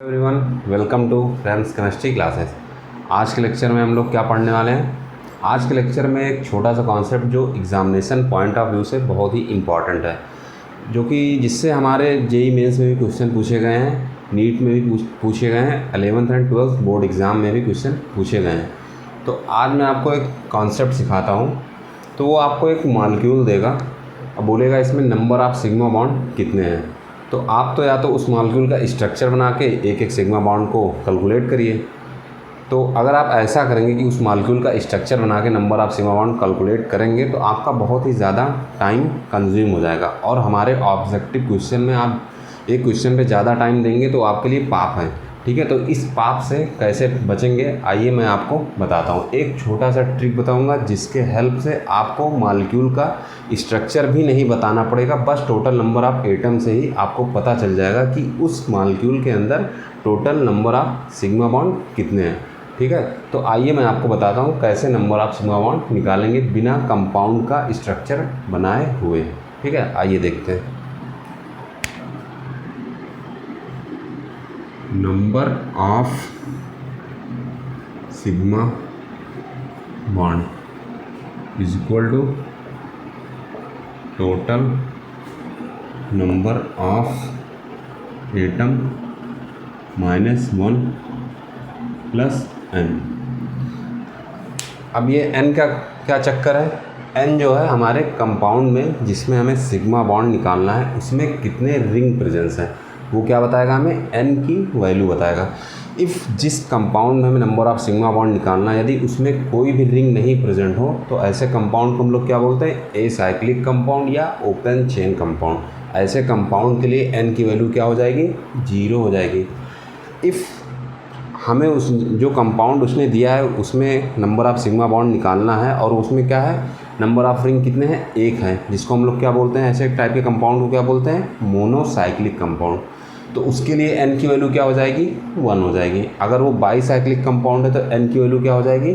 Everyone, welcome to friends chemistry classes. आज के lecture में हम लोग क्या पढ़ने वाले हैं। आज के लेक्चर में एक छोटा सा कॉन्सेप्ट जो एग्जामिनेशन पॉइंट ऑफ व्यू से बहुत ही इम्पॉर्टेंट है, जो कि जिससे हमारे जेई मेंस में भी क्वेश्चन पूछे गए हैं, नीट में भी पूछे गए हैं, 11th and 12th board exam में भी क्वेश्चन पूछे गए हैं। तो आज मैं आपको एक कॉन्सेप्ट सिखाता हूँ। तो वो आपको एक मॉलिक्यूल देगा और बोलेगा इसमें नंबर ऑफ सिग्मा बॉन्ड कितने हैं। तो आप तो या तो उस मॉलिक्यूल का स्ट्रक्चर बना के एक एक सिग्मा बॉन्ड को कैलकुलेट करिए। तो अगर आप ऐसा करेंगे कि उस मॉलिक्यूल का स्ट्रक्चर बना के number of sigma bond calculate करेंगे तो आपका बहुत ही ज़्यादा टाइम कंज्यूम हो जाएगा, और हमारे ऑब्जेक्टिव क्वेश्चन में आप एक क्वेश्चन पे ज़्यादा टाइम देंगे तो आपके लिए पाप है। ठीक है, तो इस पाप से कैसे बचेंगे आइए मैं आपको बताता हूँ। एक छोटा सा ट्रिक बताऊँगा जिसके हेल्प से आपको मॉलिक्यूल का स्ट्रक्चर भी नहीं बताना पड़ेगा, बस टोटल नंबर ऑफ एटम से ही आपको पता चल जाएगा कि उस मॉलिक्यूल के अंदर total number of sigma bond कितने हैं। ठीक है, तो आइए मैं आपको बताता हूँ कैसे नंबर ऑफ सिग्मा बॉन्ड निकालेंगे बिना कंपाउंड का स्ट्रक्चर बनाए हुए। ठीक है, आइए देखते हैं। Number of sigma bond is equal to total number of atom minus 1 plus n। अब ये n का क्या चक्कर है। n जो है हमारे कंपाउंड में जिसमें हमें सिग्मा बॉन्ड निकालना है उसमें कितने रिंग प्रेजेंस है वो क्या बताएगा, हमें n की वैल्यू बताएगा। इफ़ जिस कंपाउंड में हमें नंबर ऑफ सिग्मा बॉन्ड निकालना है यदि उसमें कोई भी रिंग नहीं प्रेजेंट हो तो ऐसे कंपाउंड को हम लोग क्या बोलते हैं, एसाइक्लिक कंपाउंड या ओपन चेन कंपाउंड। ऐसे कंपाउंड के लिए n की वैल्यू क्या हो जाएगी, 0 हो जाएगी। इफ़ हमें उस जो कंपाउंड उसने दिया है उसमें नंबर ऑफ सिग्मा बॉन्ड निकालना है और उसमें क्या है, नंबर ऑफ रिंग कितने हैं, 1 है, जिसको हम लोग क्या बोलते हैं, ऐसे टाइप के कंपाउंड को क्या बोलते हैं, मोनोसाइक्लिक कंपाउंड। तो उसके लिए n की वैल्यू क्या हो जाएगी, 1 हो जाएगी। अगर वो बाईसाइक्लिक कंपाउंड है तो n की वैल्यू क्या हो जाएगी,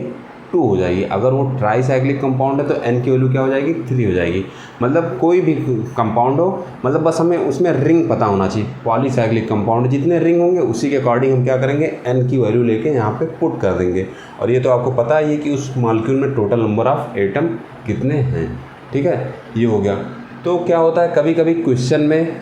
2 हो जाएगी। अगर वो ट्राईसाइक्लिक कंपाउंड है तो n की वैल्यू क्या हो जाएगी, 3 हो जाएगी। मतलब कोई भी कंपाउंड हो, मतलब बस हमें उसमें रिंग पता होना चाहिए। पॉलीसाइक्लिक कंपाउंड जितने रिंग होंगे उसी के अकॉर्डिंग हम क्या करेंगे, n की वैल्यू लेके यहाँ पे पुट कर देंगे। और ये तो आपको पता ही है कि उस मॉलिक्यूल में टोटल नंबर ऑफ एटम कितने हैं। ठीक है, ये हो गया। तो क्या होता है, कभी कभी क्वेश्चन में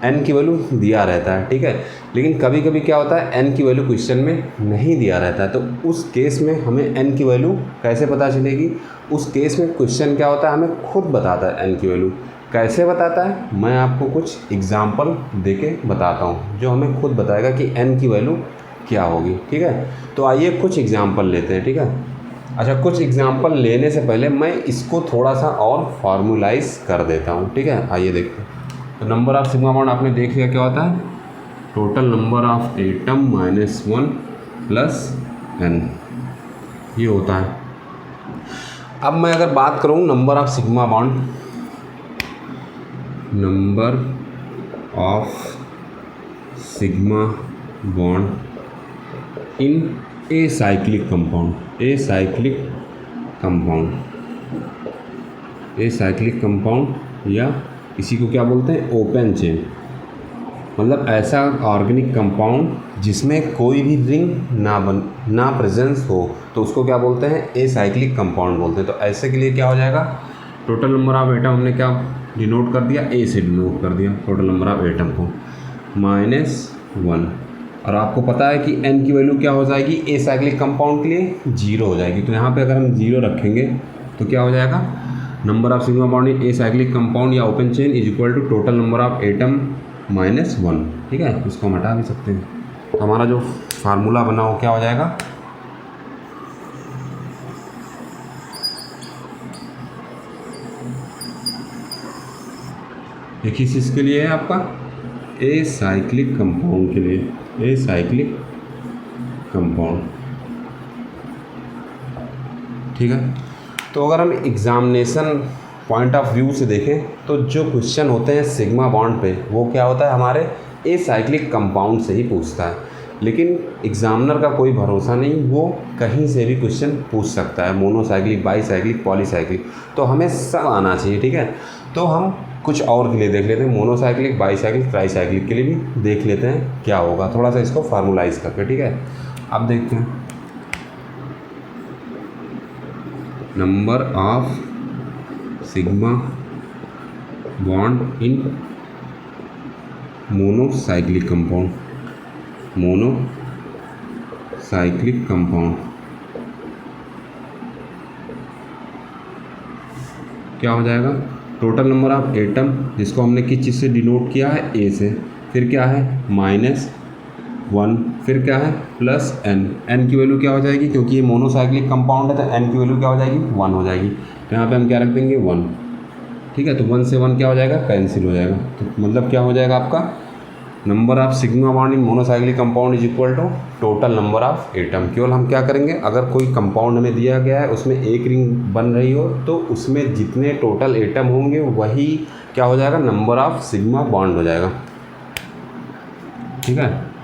n की वैल्यू दिया रहता है, ठीक है, लेकिन कभी कभी क्या होता है n की वैल्यू क्वेश्चन में नहीं दिया रहता है। तो उस केस में हमें n की वैल्यू कैसे पता चलेगी, उस केस में क्वेश्चन क्या होता है, हमें खुद बताता है n की वैल्यू। कैसे बताता है, मैं आपको कुछ एग्जाम्पल देके बताता हूँ जो हमें खुद बताएगा कि n की वैल्यू क्या होगी। ठीक है, तो आइए कुछ एग्जाम्पल लेते हैं। ठीक है, अच्छा, कुछ एग्जाम्पल लेने से पहले मैं इसको थोड़ा सा और फार्मूलाइज कर देता हूँ। ठीक है, आइए देखते हैं। तो नंबर ऑफ सिग्मा बॉन्ड आपने देख लिया क्या होता है, total number of atom minus 1 plus n, ये होता है। अब मैं अगर बात करूँ number of sigma bond, number of sigma bond in acyclic compound, acyclic compound या इसी को क्या बोलते हैं, ओपन चेन। मतलब ऐसा ऑर्गेनिक कंपाउंड जिसमें कोई भी रिंग ना प्रेजेंस हो तो उसको क्या बोलते हैं, एसाइक्लिक कंपाउंड बोलते हैं। तो ऐसे के लिए क्या हो जाएगा, टोटल नंबर ऑफ एटम हमने क्या डिनोट कर दिया, ए से डिनोट कर दिया टोटल नंबर ऑफ एटम को, -1। और आपको पता है कि n की वैल्यू क्या हो जाएगी, एसाइक्लिक कंपाउंड के लिए 0 हो जाएगी। तो यहाँ पे अगर हम 0 रखेंगे तो क्या हो जाएगा, number of sigma bond in acyclic compound या open chain is equal to total number of atom -1। ठीक है, इसको हम हटा भी सकते हैं। तो हमारा जो फार्मूला बना वो क्या हो जाएगा, एक ही चीज़ के लिए है आपका, एसाइक्लिक कंपाउंड के लिए, एसाइक्लिक कंपाउंड। ठीक है, तो अगर हम एग्जामिनेशन पॉइंट ऑफ व्यू से देखें तो जो क्वेश्चन होते हैं सिग्मा बॉन्ड पे वो क्या होता है, हमारे एसाइक्लिक कंपाउंड से ही पूछता है। लेकिन एग्जामिनर का कोई भरोसा नहीं, वो कहीं से भी क्वेश्चन पूछ सकता है, मोनोसाइक्लिक, बाईसाइक्लिक, पॉलीसाइक्लिक, तो हमें सब आना चाहिए। ठीक है, तो हम कुछ और के लिए देख लेते हैं, मोनोसाइक्लिक, बाईसाइक्लिक, ट्राईसाइक्लिक के लिए भी देख लेते हैं क्या होगा, थोड़ा सा इसको फार्मूलाइज करके। ठीक है, अब देखते हैं number of sigma bond in monocyclic compound, monocyclic compound क्या हो जाएगा, टोटल नंबर ऑफ एटम जिसको हमने किस चीज़ से डिनोट किया है, ए से, फिर क्या है -1, फिर क्या है +n, n की वैल्यू क्या हो जाएगी, क्योंकि ये मोनोसाइक्लिक कंपाउंड है तो n की वैल्यू क्या हो जाएगी 1 हो जाएगी, तो यहाँ पे हम क्या रख देंगे 1। ठीक है, तो 1 से 1 क्या हो जाएगा, कैंसिल हो जाएगा, तो मतलब क्या हो जाएगा आपका number of sigma bond in monocyclic compound is equal to total number of atom. केवल हम क्या करेंगे, अगर कोई कंपाउंड हमें दिया गया है उसमें एक रिंग बन रही हो तो उसमें जितने टोटल एटम होंगे वही क्या हो जाएगा, नंबर ऑफ सिग्मा बॉन्ड हो जाएगा। ठीक है,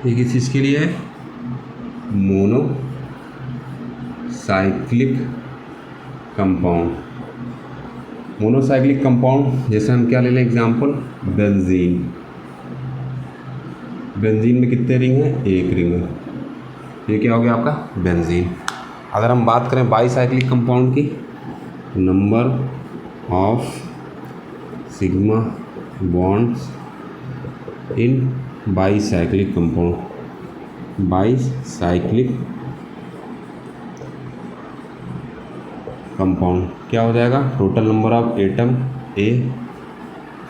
ये किस चीज़ के लिए है, मोनोसाइक्लिक कंपाउंड। मोनोसाइक्लिक कंपाउंड जैसे हम क्या ले लें एग्जांपल, बेंजीन। बेंजीन में कितने रिंग हैं, एक रिंग है, ये क्या हो गया आपका बेंजीन। अगर हम बात करें बाईसाइक्लिक कंपाउंड की, number of sigma bonds in bicyclic compound, bicyclic compound क्या हो जाएगा, total number of atom A,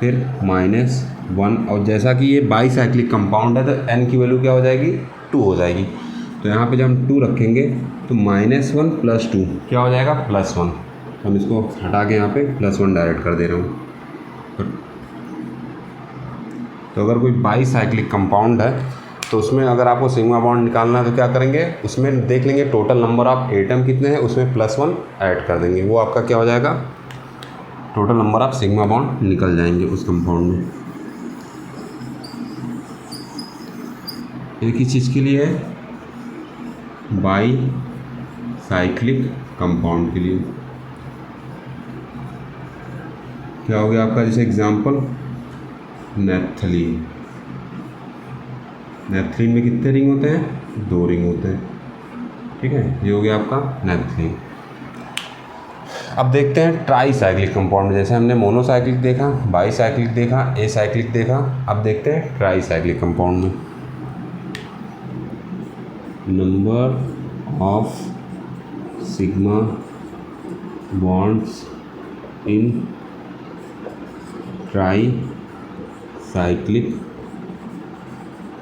फिर -1, और जैसा कि ये बाईसाइक्लिक कंपाउंड है तो n की वैल्यू क्या हो जाएगी 2 हो जाएगी, तो यहाँ पे जब हम 2 रखेंगे तो -1 + 2 क्या हो जाएगा +1, हम इसको हटा के यहाँ पे +1 डायरेक्ट कर दे रहे हूँ। तो अगर कोई बाईसाइक्लिक कंपाउंड है तो उसमें अगर आपको सिग्मा बॉन्ड निकालना है तो क्या करेंगे, उसमें देख लेंगे टोटल नंबर ऑफ एटम कितने हैं, उसमें +1 ऐड कर देंगे, वो आपका क्या हो जाएगा, total number of sigma bond निकल जाएंगे उस कंपाउंड में। एक ही चीज़ के लिए है, बाईसाइक्लिक कंपाउंड के लिए क्या हो गया आपका, जैसे एग्जांपल नेपथलीन। नेपथलीन में कितने रिंग होते हैं, 2 रिंग होते हैं। ठीक है, ये हो गया आपका नेपथलीन। अब देखते हैं ट्राईसाइक्लिक कंपाउंड, जैसे हमने मोनोसाइक्लिक देखा, बाईसाइक्लिक देखा, एसाइक्लिक देखा, अब देखते हैं ट्राईसाइक्लिक कंपाउंड में number of sigma bonds in tricyclic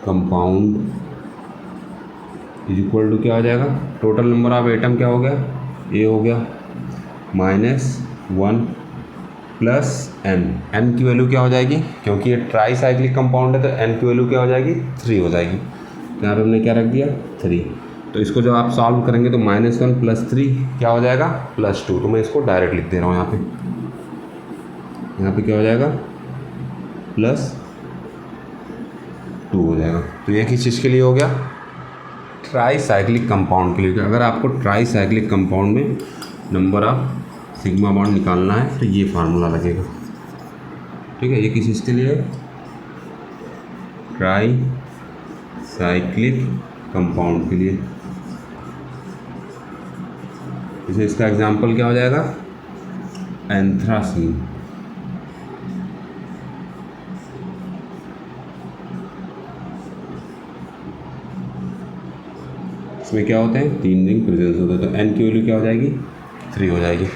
compound is equal to क्या हो जाएगा, टोटल नंबर ऑफ एटम क्या हो गया, ए हो गया, -1 + n, n की वैल्यू क्या हो जाएगी, क्योंकि ये ट्राईसाइक्लिक कंपाउंड है तो n की वैल्यू क्या हो जाएगी 3 हो जाएगी, तो यहाँ पर हमने क्या रख दिया 3। तो इसको जब आप सॉल्व करेंगे तो -1 + 3 क्या हो जाएगा +2, तो मैं इसको डायरेक्ट लिख दे रहा हूँ यहाँ पे क्या हो जाएगा +2 हो जाएगा। तो ये किस चीज़ के लिए हो गया, ट्राईसाइक्लिक कंपाउंड के लिए। अगर आपको ट्राईसाइक्लिक कंपाउंड में नंबर ऑफ सिग्मा बॉन्ड निकालना है तो ये फार्मूला लगेगा। ठीक है, ये किस चीज़ के लिए है, ट्राईसाइक्लिक कंपाउंड के लिए। जैसे इसका एग्जांपल क्या हो जाएगा, एंथ्रासीन। इसमें क्या होते हैं, 3 रिंग प्रेजेंस होते हैं, तो n की वैल्यू क्या हो जाएगी 3 हो जाएगी।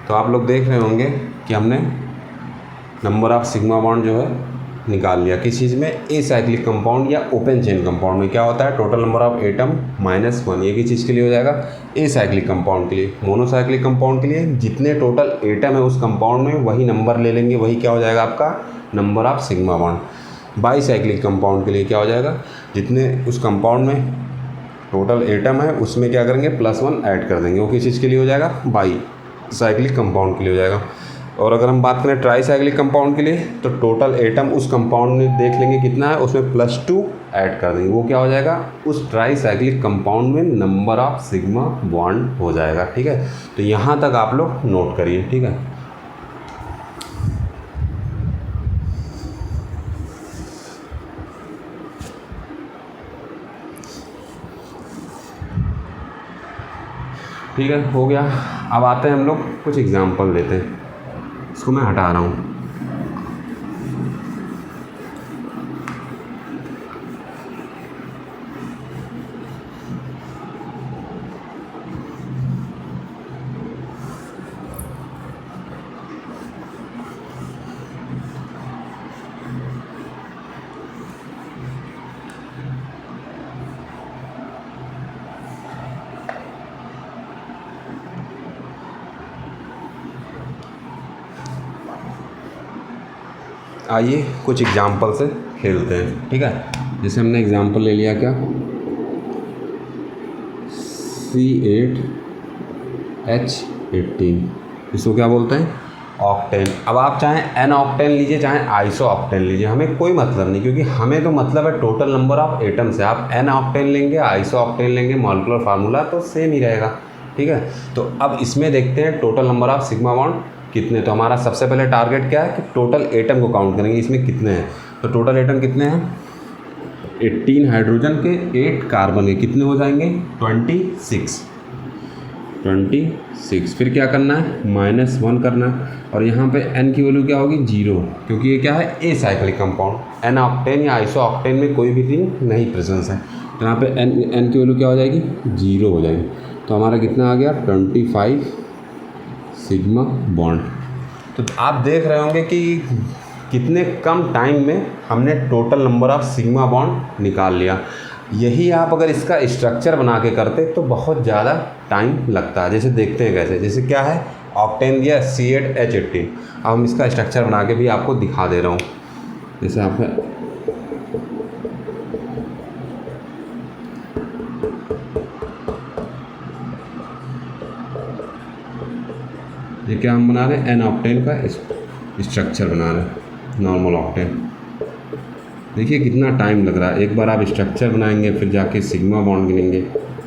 तो आप लोग देख रहे होंगे कि हमने नंबर ऑफ सिग्मा बॉन्ड जो है निकाल लिया किस चीज़ में, ए साइक्लिक कंपाउंड या ओपन चेन कंपाउंड में क्या होता है, टोटल नंबर ऑफ एटम -1, ये किस चीज़ के लिए हो जाएगा, ए साइक्लिक कंपाउंड के लिए। मोनोसाइक्लिक कंपाउंड के लिए जितने टोटल एटम है उस कंपाउंड में वही नंबर ले लेंगे, वही क्या हो जाएगा आपका number of sigma bond. Bicyclic compound के लिए क्या हो जाएगा, जितने उस कंपाउंड में टोटल एटम है उसमें क्या करेंगे +1 ऐड कर देंगे, वो किस चीज़ के लिए हो जाएगा, बाईसाइक्लिक कंपाउंड के लिए हो जाएगा। और अगर हम बात करें ट्राईसाइक्लिक कंपाउंड के लिए तो टोटल एटम उस कंपाउंड में देख लेंगे कितना है, उसमें +2 ऐड कर देंगे, वो क्या हो जाएगा, उस ट्राईसाइक्लिक कंपाउंड में नंबर ऑफ सिग्मा बॉन्ड हो जाएगा। ठीक है, तो यहाँ तक आप लोग नोट करिए। ठीक है, ठीक है, हो गया। अब आते हैं हम लोग कुछ एग्जांपल देते हैं। इसको मैं हटा रहा हूँ। आइए कुछ एग्जाम्पल से खेलते हैं। ठीक है, जैसे हमने एग्जाम्पल ले लिया क्या, C8H18, इसको क्या बोलते हैं, ऑक्टेन। अब आप चाहें एन ऑक्टेन लीजिए चाहे आइसो ऑक्टेन लीजिए, हमें कोई मतलब नहीं, क्योंकि हमें तो मतलब है टोटल नंबर ऑफ एटम से। आप एन ऑक्टेन लेंगे आइसो ऑक्टेन लेंगे, मॉलिक्यूलर फार्मूला तो सेम ही रहेगा। ठीक है, तो अब इसमें देखते हैं total number of sigma bond कितने। तो हमारा सबसे पहले टारगेट क्या है कि टोटल एटम को काउंट करेंगे, इसमें कितने हैं। तो टोटल एटम कितने हैं, 18 हाइड्रोजन के 8 कार्बन के, कितने हो जाएंगे, 26। फिर क्या करना है, -1 करना है, और यहाँ पे n की वैल्यू क्या होगी, 0, क्योंकि ये क्या है, acyclic compound. N octane या आइसो ऑक्टेन में कोई भी रिंग नहीं प्रेजेंस है, तो यहाँ पे n की वैल्यू क्या हो जाएगी, 0 हो जाएगी। तो हमारा कितना आ गया, 25 सिग्मा बॉन्ड। तो आप देख रहे होंगे कि कितने कम टाइम में हमने total number of sigma bond निकाल लिया। यही आप अगर इसका स्ट्रक्चर बना के करते तो बहुत ज़्यादा टाइम लगता है। जैसे देखते हैं कैसे, जैसे क्या है, ऑक्टेन दिया C8H18। अब हम इसका स्ट्रक्चर बना के भी आपको दिखा दे रहा हूँ। जैसे आप ये क्या हम बना रहे हैं, एन ऑक्टेन का स्ट्रक्चर बना रहे हैं, नॉर्मल ऑक्टेन। देखिए कितना टाइम लग रहा है। एक बार आप स्ट्रक्चर बनाएंगे फिर जाके सिग्मा बॉन्ड गिनेंगे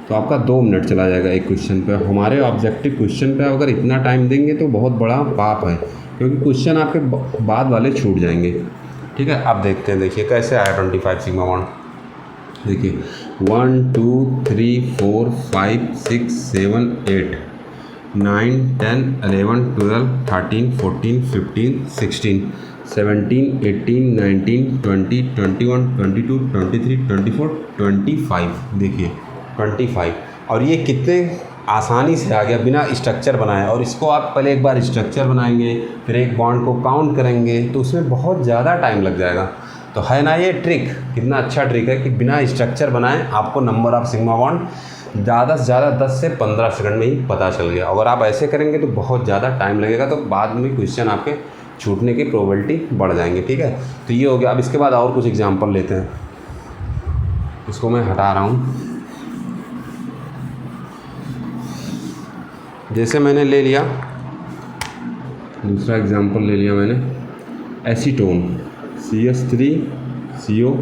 तो आपका 2 मिनट चला जाएगा एक क्वेश्चन पे। हमारे ऑब्जेक्टिव क्वेश्चन पे अगर इतना टाइम देंगे तो बहुत बड़ा पाप है, क्योंकि क्वेश्चन आपके बाद वाले छूट जाएंगे। ठीक है, अब देखते हैं, देखिए कैसे आया 25 सिग्मा बॉन्ड। देखिए 1 2 3 4 5 6 7 8 9 10 11 12 13 14 15 16 17 18 19 20 21 22 23 24 25। देखिए 25, और ये कितने आसानी से आ गया बिना स्ट्रक्चर बनाए। और इसको आप पहले एक बार स्ट्रक्चर बनाएंगे, फिर एक बॉन्ड को काउंट करेंगे, तो उसमें बहुत ज़्यादा टाइम लग जाएगा। तो है ना ये ट्रिक, कितना अच्छा ट्रिक है कि बिना स्ट्रक्चर बनाए आपको नंबर ऑफ सिग्मा बॉन्ड ज़्यादा से ज़्यादा 10 से 15 सेकंड में ही पता चल गया। अगर आप ऐसे करेंगे तो बहुत ज़्यादा टाइम लगेगा, तो बाद में क्वेश्चन आपके छूटने की प्रोबेबिलिटी बढ़ जाएंगे। ठीक है, तो ये हो गया। अब इसके बाद और कुछ एग्जांपल लेते हैं। इसको मैं हटा रहा हूँ। जैसे मैंने ले लिया, दूसरा एग्जांपल ले लिया मैंने, एसीटोन CH3CO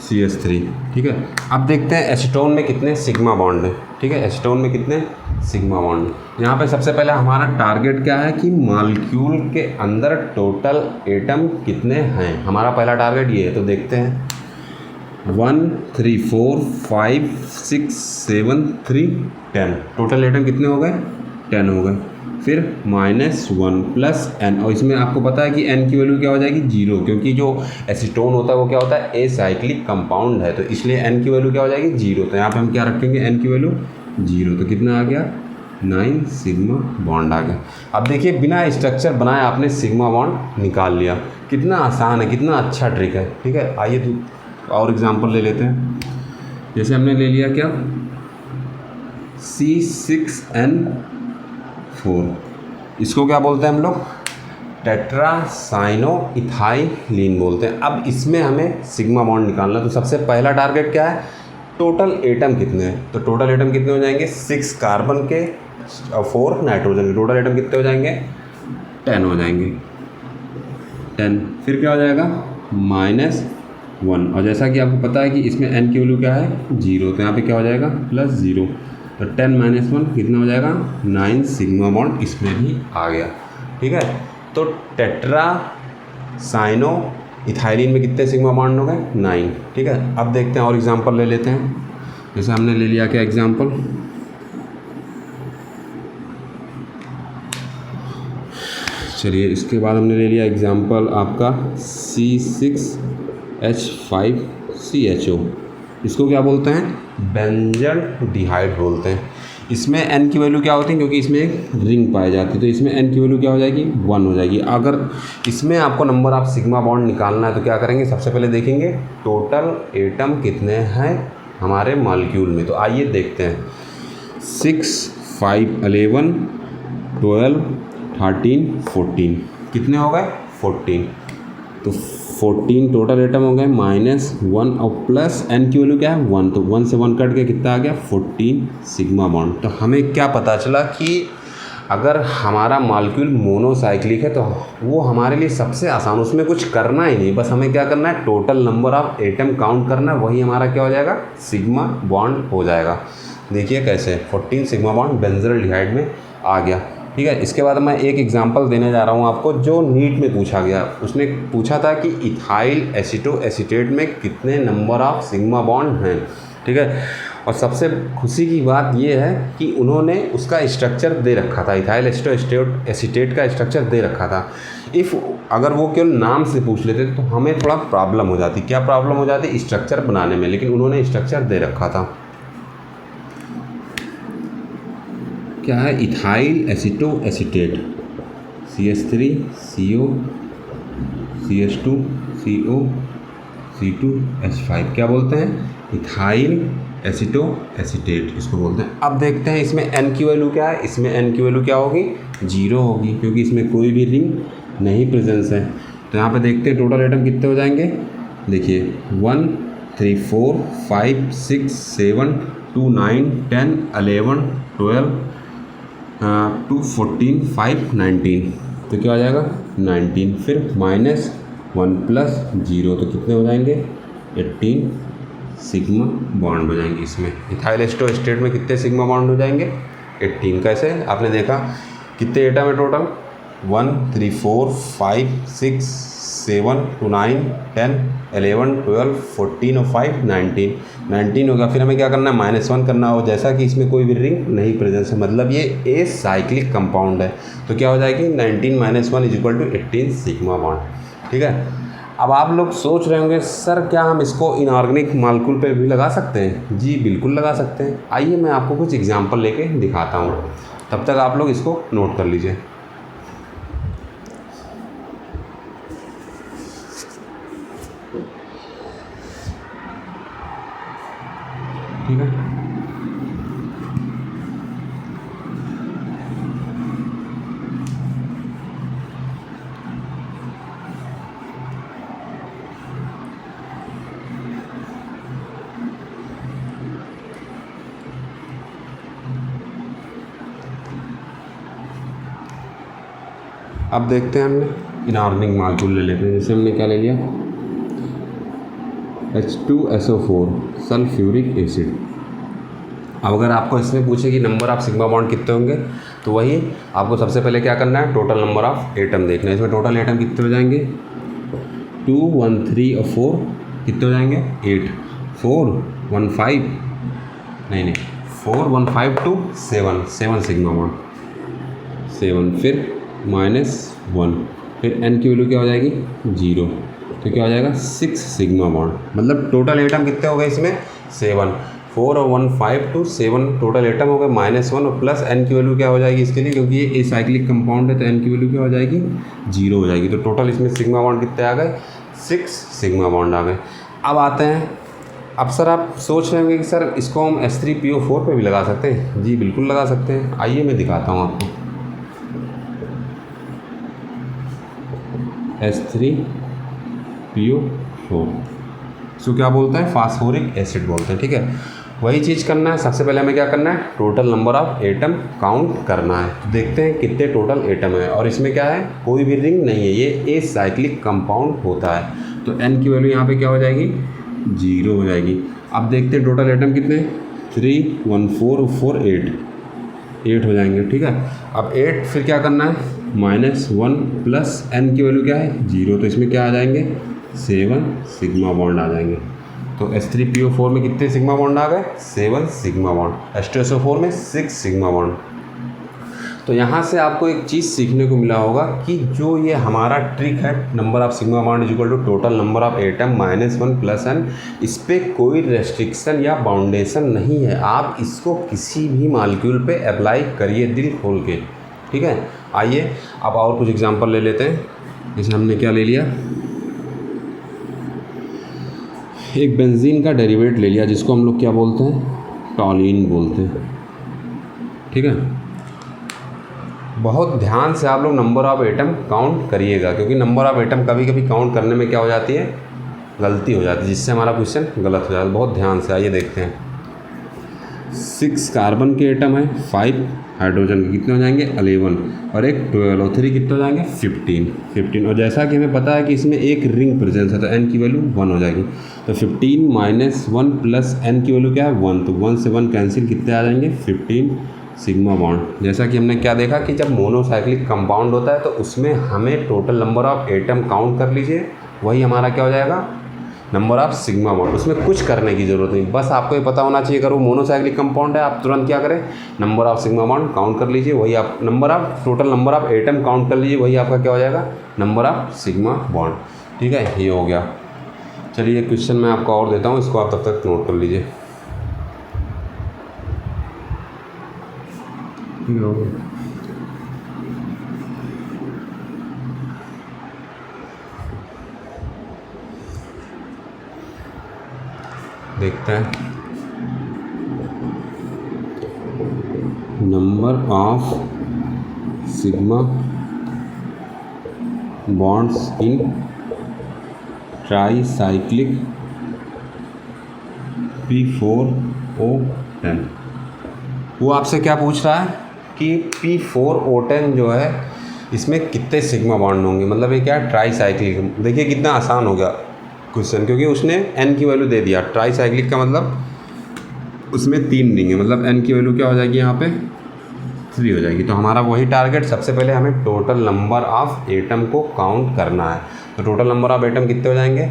CH3। ठीक है, अब देखते हैं एसीटोन में कितने सिग्मा बॉन्ड है। ठीक है, एसीटोन में कितने सिग्मा बॉन्ड। यहाँ पे सबसे पहले हमारा टारगेट क्या है कि मॉलिक्यूल के अंदर टोटल एटम कितने हैं। हमारा पहला टारगेट ये है, तो देखते हैं 1 3 4 5 6 7 3 10। टोटल एटम कितने हो गए, 10 हो गए। फिर -1 प्लस n, और इसमें आपको पता है कि n की वैल्यू क्या हो जाएगी, 0, क्योंकि जो एसीटोन होता है वो क्या होता है, ए साइक्लिक कंपाउंड है, तो इसलिए n की वैल्यू क्या हो जाएगी, 0। तो यहाँ पे हम क्या रखेंगे, n की वैल्यू 0। तो कितना आ गया, 9 सिग्मा बॉन्ड आ गया। अब देखिए बिना स्ट्रक्चर बनाए आपने सिग्मा बॉन्ड निकाल लिया। कितना आसान है, कितना अच्छा ट्रिक है। ठीक है, आइए और एग्जांपल ले लेते हैं। जैसे हमने ले लिया क्या, C6N4, इसको क्या बोलते हैं हम लोग, टेट्रासाइनोइथाइलिन बोलते हैं। अब इसमें हमें सिग्मा बॉन्ड निकालना, तो सबसे पहला टारगेट क्या है, टोटल एटम कितने हैं। तो टोटल एटम कितने हो जाएंगे, 6 कार्बन के और 4 नाइट्रोजन के। टोटल एटम कितने हो जाएंगे, 10 हो जाएंगे, 10। फिर क्या हो जाएगा -1, और जैसा कि आपको पता है कि इसमें n की वैल्यू क्या है 0, तो यहाँ पे क्या हो जाएगा +0, तो 10 - 1 कितना हो जाएगा 9 सिग्मा बॉन्ड इसमें भी आ गया। ठीक है, तो टेट्रा साइनो इथाइलिन में कितने सिग्मा बॉन्ड हो गए 9। ठीक है, अब देखते हैं और एग्जांपल ले लेते हैं। जैसे हमने ले लिया क्या एग्जांपल, चलिए इसके बाद हमने ले लिया एग्जांपल आपका C6H5CHO। इसको क्या बोलते हैं बेंजल्डिहाइड बोलते हैं। इसमें n की वैल्यू क्या होती है, क्योंकि इसमें एक रिंग पाई जाती है तो इसमें n की वैल्यू क्या हो जाएगी 1 हो जाएगी। अगर इसमें आपको नंबर ऑफ सिग्मा बॉन्ड निकालना है तो क्या करेंगे, सबसे पहले देखेंगे टोटल एटम कितने हैं हमारे मॉलिक्यूल में। तो आइए देखते हैं 6, 5, 11, 12, 13, 14 कितने हो गए 14। तो 14 टोटल एटम हो गए -1 और प्लस n की वैल्यू क्या है 1, तो 1 से 1 कट के कितना आ गया 14 सिग्मा बॉन्ड। तो हमें क्या पता चला कि अगर हमारा मॉलिक्यूल मोनोसाइक्लिक है तो वो हमारे लिए सबसे आसान, उसमें कुछ करना ही नहीं, बस हमें क्या करना है total number of atom count करना है, वही हमारा क्या हो जाएगा सिग्मा बॉन्ड हो जाएगा। देखिए कैसे 14 सिग्मा बॉन्ड बेंजल्डिहाइड में आ गया। ठीक है, इसके बाद मैं एक एग्जांपल देने जा रहा हूँ आपको जो नीट में पूछा गया। उसने पूछा था कि इथाइल एसीटोएसीटेट में कितने नंबर ऑफ सिग्मा बॉन्ड हैं। ठीक है, और सबसे खुशी की बात यह है कि उन्होंने उसका स्ट्रक्चर दे रखा था, इथाइल एसीटोएसीटेट का स्ट्रक्चर दे रखा था। अगर वो केवल नाम से पूछ लेते तो हमें थोड़ा प्रॉब्लम हो जाती। क्या प्रॉब्लम हो जाती स्ट्रक्चर बनाने में, लेकिन उन्होंने स्ट्रक्चर दे रखा था। क्या है ethyl acetoacetate CH3 CO CH2 CO C2H5 क्या बोलते हैं इथाइल एसीटोएसीटेट इसको बोलते हैं। अब देखते हैं इसमें n की वैल्यू क्या है। इसमें n की वैल्यू क्या होगी 0 होगी, क्योंकि इसमें कोई भी रिंग नहीं प्रेजेंस है। तो यहाँ पे देखते हैं टोटल एटम कितने हो जाएंगे। देखिए 1, 3, 4, 5, 6, 7, 2, 9, 10, 11, 12, 2, 14, 5, 19, तो क्या हो जाएगा 19। फिर -1 + 0 तो कितने हो जाएंगे 18 सिग्मा बॉन्ड हो जाएंगे। इसमें इथाइल एसीटोएसीटेट में कितने सिग्मा बॉन्ड हो जाएंगे 18। कैसे आपने देखा कितने एटम है टोटल 1, 3, 4, 5, 6, 7, 2, 9, 10, 11, 12, 14 और 5, 19 होगा। फिर हमें क्या करना है -1 करना हो, जैसा कि इसमें कोई भी रिंग नहीं प्रेजेंस है, मतलब ये ए साइक्लिक कंपाउंड है। तो क्या हो जाएगी 19 - 1 = 18 सिग्मा बॉन्ड। ठीक है, अब आप लोग सोच रहे होंगे सर क्या हम इसको इनऑर्गेनिक मॉलिक्यूल पे भी लगा सकते हैं। जी बिल्कुल लगा सकते हैं। आइए मैं आपको कुछ एग्जाम्पल लेके दिखाता हूँ, तब तक आप लोग इसको नोट कर लीजिए। ठीक है, अब देखते हैं हमने इनऑर्गेनिक मॉलिक्यूल ले लेते हैं। जैसे हमने क्या ले लिया H2SO4 सल्फ्यूरिक एसिड। अब अगर आपको इसमें पूछे कि नंबर ऑफ सिग्मा बॉन्ड कितने होंगे तो वही आपको सबसे पहले क्या करना है टोटल नंबर ऑफ एटम देखना है। इसमें टोटल एटम कितने हो जाएंगे 2, 1, 3 और 4 कितने हो जाएंगे 8, 4, 1, 5 नहीं 4, 1, 5 2 7 सिग्मा बॉन्ड 7। फिर -1, फिर n की वैल्यू क्या हो जाएगी 0, तो क्या हो जाएगा 6 सिग्मा बॉन्ड। मतलब टोटल एटम कितने हो गए इसमें 7, 4 और 1, 5 2 7 टोटल एटम हो गए -1 और प्लस n की वैल्यू क्या हो जाएगी इसके लिए, क्योंकि ये एसाइक्लिक कंपाउंड है तो n की वैल्यू क्या हो जाएगी 0 हो जाएगी। तो टोटल इसमें सिग्मा बॉन्ड कितने आ गए 6 सिग्मा बॉन्ड आ गए। अब आते हैं, अब सर आप सोच रहे होंगे कि सर इसको हम H3PO4 पे भी लगा सकते हैं। जी बिल्कुल लगा सकते हैं। आइए मैं दिखाता हूँ आपको। H3PO4 इसको क्या बोलते हैं फास्फोरिक एसिड बोलते हैं। ठीक है, वही चीज़ करना है। सबसे पहले हमें क्या करना है, total number of atom count करना है। तो देखते हैं कितने टोटल एटम है, और इसमें क्या है, कोई भी रिंग नहीं है, ये साइक्लिक कंपाउंड होता है। तो n की वैल्यू यहाँ पे क्या हो जाएगी, 0 हो जाएगी। अब देखते हैं टोटल एटम कितने, 3 1 4 4 8 हो जाएंगे। ठीक है, अब 8 फिर क्या करना है, -1 प्लस n की वैल्यू क्या है, 0, तो इसमें क्या आ जाएंगे, 7 सिग्मा बॉन्ड आ जाएंगे। तो H3PO4 में कितने सिग्मा बॉन्ड आ गए, 7 सिग्मा बॉन्ड। H2SO4 में 6 सिग्मा बॉन्ड। तो यहाँ से आपको एक चीज़ सीखने को मिला होगा कि जो ये हमारा ट्रिक है, number of sigma bond is equal to total number of atom -1 plus n, इस पर कोई रेस्ट्रिक्शन या बाउंडेशन नहीं है। आप इसको किसी भी मॉलिक्यूल पे अप्लाई करिए दिल खोल के। ठीक है, आइए अब और कुछ एग्जांपल ले लेते हैं। जैसे हमने क्या ले लिया, एक बेंजीन का डेरिवेट ले लिया जिसको हम लोग क्या बोलते हैं, टॉलीन बोलते हैं। ठीक है, बहुत ध्यान से आप लोग नंबर ऑफ एटम काउंट करिएगा, क्योंकि नंबर ऑफ एटम कभी कभी काउंट करने में क्या हो जाती है, गलती हो जाती है, जिससे हमारा क्वेश्चन गलत हो जाता है। बहुत ध्यान से आइए देखते हैं। 6 कार्बन के एटम है, 5 हाइड्रोजन के, कितने हो जाएंगे, 11, और एक 12, और 3 कितने हो जाएंगे, 15। और जैसा कि हमें पता है कि इसमें एक रिंग प्रेजेंस है, तो n की वैल्यू 1 हो जाएगी। तो 15 - 1 प्लस n की वैल्यू क्या है, 1, तो 1 से 1 कैंसिल, कितने आ जाएंगे, 15 सिग्मा बॉन्ड। जैसा कि हमने क्या देखा कि जब मोनोसाइक्लिक कंपाउंड होता है तो उसमें हमें total number of atom count कर लीजिए, वही हमारा क्या हो जाएगा, नंबर ऑफ सिग्मा बॉन्ड। उसमें कुछ करने की ज़रूरत नहीं, बस आपको ये पता होना चाहिए अगर वो मोनोसाइक्लिक कंपाउंड है, आप तुरंत क्या करें, number of sigma bond count कर लीजिए, वही आप number of total number of atom count कर लीजिए, वही आपका क्या हो जाएगा, नंबर ऑफ सिग्मा बॉन्ड। ठीक है, ये हो गया। चलिए क्वेश्चन मैं आपको और देता हूँ, इसको आप तब तक नोट कर लीजिए। देखते हैं, number of sigma bonds in tricyclic P4O10। वो आपसे क्या पूछ रहा है कि P4O10 जो है इसमें कितने सिग्मा बॉन्ड होंगे, मतलब ये क्या है, ट्राईसाइक्लिक। देखिए कितना आसान हो गया क्वेश्चन, क्योंकि उसने n की वैल्यू दे दिया। ट्राईसाइक्लिक का मतलब उसमें 3 रिंग है, मतलब n की वैल्यू क्या हो जाएगी, यहाँ पे 3 हो जाएगी। तो हमारा वही टारगेट, सबसे पहले हमें टोटल नंबर ऑफ एटम को काउंट करना है। तो टोटल नंबर ऑफ एटम कितने हो जाएंगे,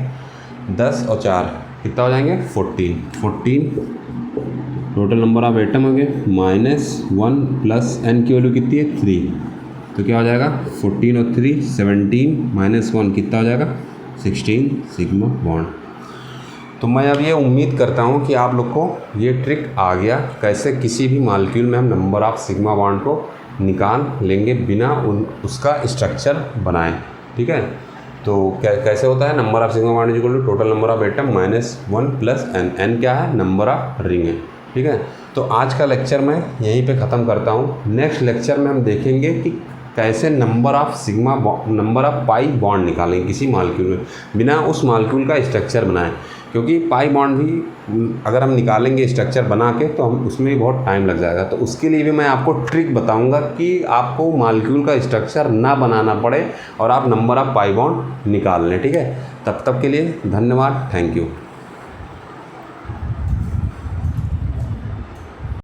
10 और 4 कितना हो जाएंगे, 14 टोटल नंबर ऑफ एटम हो गए, -1 प्लस n की वैल्यू कितनी है, 3, तो क्या हो जाएगा, 14 और 3 17 -1 कितना हो जाएगा, 16 सिग्मा बॉन्ड। तो मैं अब ये उम्मीद करता हूँ कि आप लोग को ये ट्रिक आ गया, कैसे किसी भी मॉलिक्यूल में हम नंबर ऑफ सिग्मा बॉन्ड को निकाल लेंगे बिना उसका स्ट्रक्चर बनाए। ठीक है, तो कैसे होता है, number of sigma bond is equal to total number of atom -1 plus n क्या है, नंबर ऑफ रिंग है। ठीक है, तो आज का लेक्चर मैं यहीं पे ख़त्म करता हूँ। नेक्स्ट लेक्चर में हम देखेंगे कि कैसे नंबर ऑफ पाई बॉन्ड निकालेंगे किसी मॉलिक्यूल में बिना उस मॉलिक्यूल का स्ट्रक्चर बनाए, क्योंकि पाई बॉन्ड भी अगर हम निकालेंगे स्ट्रक्चर बना के तो हम उसमें भी बहुत टाइम लग जाएगा। तो उसके लिए भी मैं आपको ट्रिक बताऊंगा कि आपको मॉलिक्यूल का स्ट्रक्चर ना बनाना पड़े और आप नंबर ऑफ पाई बॉन्ड निकाल लें। ठीक है, तब तक के लिए धन्यवाद, थैंक यू।